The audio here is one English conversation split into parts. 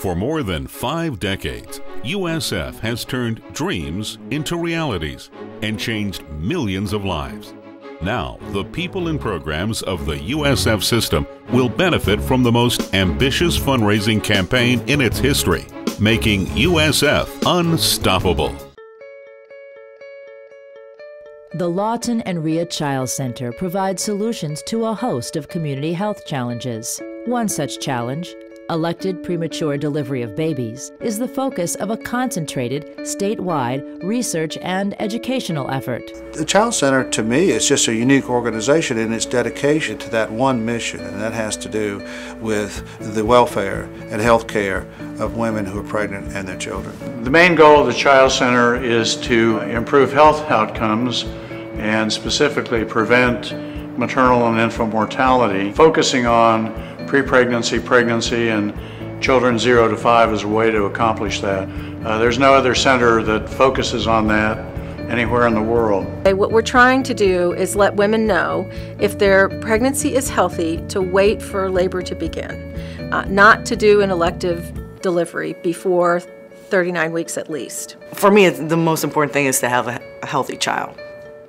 For more than 5 decades, USF has turned dreams into realities and changed millions of lives. Now, the people and programs of the USF system will benefit from the most ambitious fundraising campaign in its history, making USF unstoppable. The Lawton and Rhea Chiles Center provides solutions to a host of community health challenges. One such challenge, elected premature delivery of babies, is the focus of a concentrated, statewide research and educational effort. The Chiles Center, to me, is just a unique organization in its dedication to that one mission, and that has to do with the welfare and health care of women who are pregnant and their children. The main goal of the Chiles Center is to improve health outcomes and specifically prevent maternal and infant mortality, focusing on pre-pregnancy, pregnancy, and children 0 to 5 as a way to accomplish that. There's no other center that focuses on that anywhere in the world. What we're trying to do is let women know if their pregnancy is healthy to wait for labor to begin, not to do an elective delivery before 39 weeks at least. For me, the most important thing is to have a healthy child.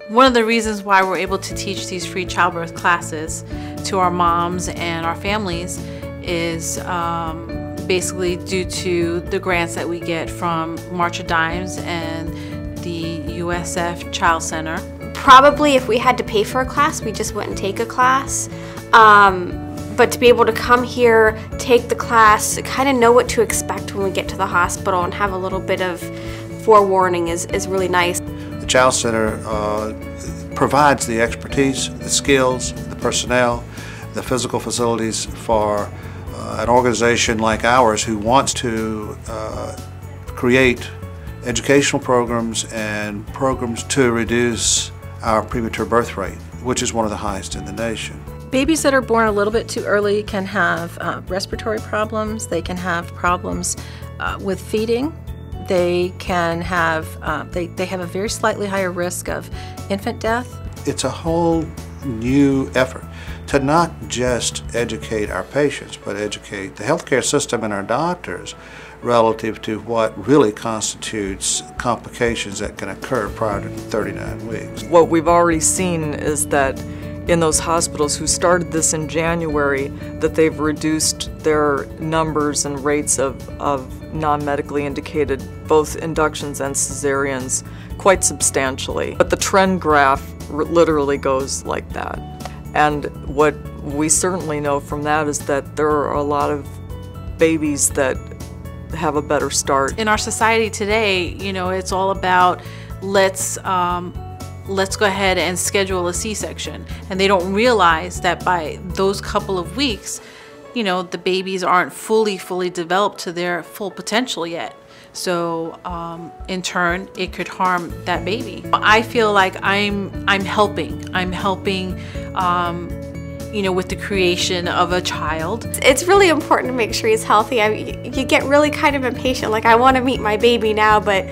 One of the reasons why we're able to teach these free childbirth classes to our moms and our families is basically due to the grants that we get from March of Dimes and the USF Chiles Center. Probably if we had to pay for a class, we just wouldn't take a class. But to be able to come here, take the class, kind of know what to expect when we get to the hospital and have a little bit of forewarning is really nice. The Chiles Center provides the expertise, the skills, the personnel, the physical facilities for an organization like ours who wants to create educational programs and programs to reduce our premature birth rate, which is one of the highest in the nation. Babies that are born a little bit too early can have respiratory problems. They can have problems with feeding. They can have they have a very slightly higher risk of infant death. It's a whole new effort to not just educate our patients, but educate the healthcare system and our doctors relative to what really constitutes complications that can occur prior to 39 weeks. What we've already seen is that in those hospitals who started this in January, that they've reduced their numbers and rates of non-medically indicated both inductions and cesareans quite substantially. But the trend graph literally goes like that. And what we certainly know from that is that there are a lot of babies that have a better start. In our society today, you know, it's all about let's go ahead and schedule a C-section. And they don't realize that by those couple of weeks, you know, the babies aren't fully developed to their full potential yet. So in turn, it could harm that baby. I feel like I'm helping, you know, with the creation of a child. It's really important to make sure he's healthy. You get really kind of impatient, like I want to meet my baby now, but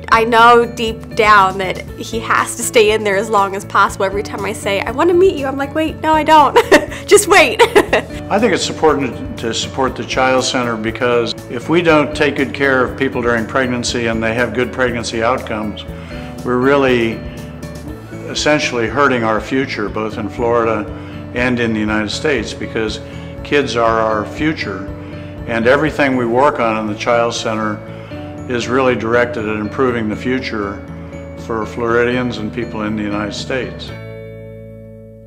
I know deep down that he has to stay in there as long as possible. Every time I say, I want to meet you, I'm like, wait, no I don't. Just wait. I think it's important to support the Chiles Center because if we don't take good care of people during pregnancy and they have good pregnancy outcomes, we're really essentially hurting our future, both in Florida and in the United States, because kids are our future. And everything we work on in the Chiles Center is really directed at improving the future for Floridians and people in the United States.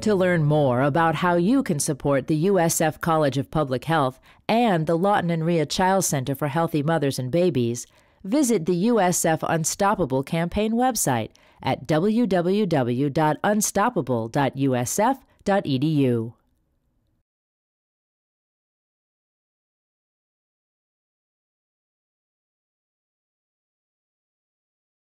To learn more about how you can support the USF College of Public Health and the Lawton and Rhea Chiles Center for Healthy Mothers and Babies, visit the USF Unstoppable campaign website at www.unstoppable.usf.edu.